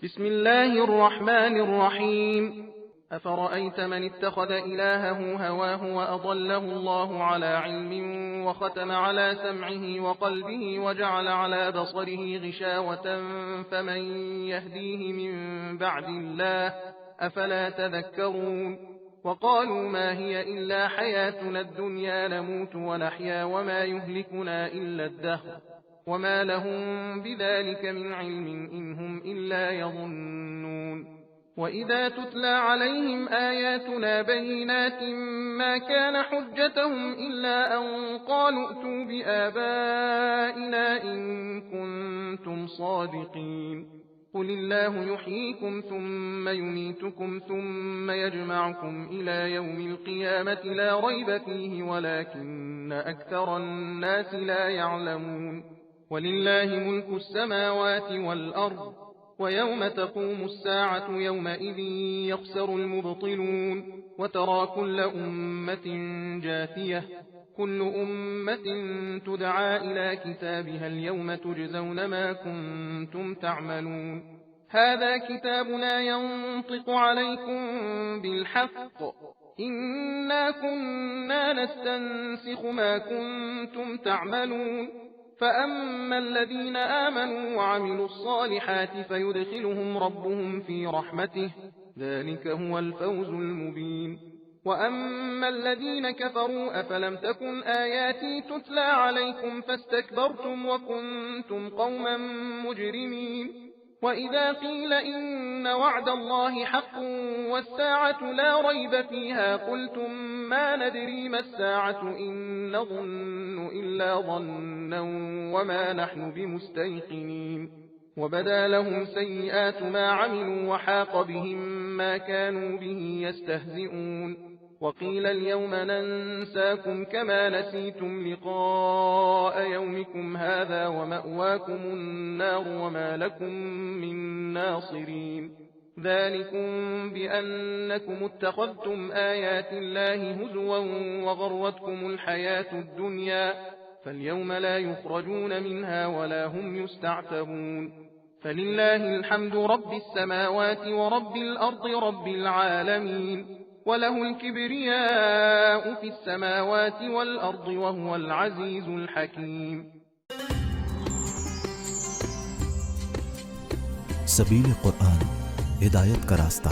بسم الله الرحمن الرحيم. أفرأيت من اتخذ إلهه هواه وأضله الله على علم وختم على سمعه وقلبه وجعل على بصره غشاوة فمن يهديه من بعد الله أفلا تذكرون. وقالوا ما هي إلا حياتنا الدنيا نموت ونحيا وما يهلكنا إلا الدهر وما لهم بذلك من علم إن هم إلا يظنون. وإذا تتلى عليهم آياتنا بينات ما كان حجتهم إلا أن قالوا ائتوا بآبائنا إن كنتم صادقين. قل الله يحييكم ثم يميتكم ثم يجمعكم إلى يوم القيامة لا ريب فيه ولكن أكثر الناس لا يعلمون. ولله ملك السماوات والأرض ويوم تقوم الساعة يومئذ يخسر المبطلون. وترى كل أمة جاثية كل أمة تدعى إلى كتابها اليوم تجزون ما كنتم تعملون. هذا كتابنا ينطق عليكم بالحق إنا كنا نستنسخ ما كنتم تعملون. فأما الذين آمنوا وعملوا الصالحات فيدخلهم ربهم في رحمته ذلك هو الفوز المبين. وأما الذين كفروا أفلم تكن آياتي تتلى عليكم فاستكبرتم وكنتم قوما مجرمين. وإذا قيل إن وعد الله حق والساعة لا ريب فيها قلتم ما ندري ما الساعة إن نظن إلا ظنا وما نحن بمستيقنين. وبدا لهم سيئات ما عملوا وحاق بهم ما كانوا به يستهزئون. وقيل اليوم ننساكم كما نسيتم لقاء يومكم هذا ومأواكم النار وما لكم من ناصرين. ذلكم بأنكم اتخذتم آيات الله هزوا وغرتكم الحياة الدنيا فاليوم لا يخرجون منها ولا هم يستعتبون. فلله الحمد رب السماوات ورب الأرض رب العالمين وله الكبرياء في السماوات والأرض وهو العزيز الحكيم. सबील कुरान हिदायत का रास्ता।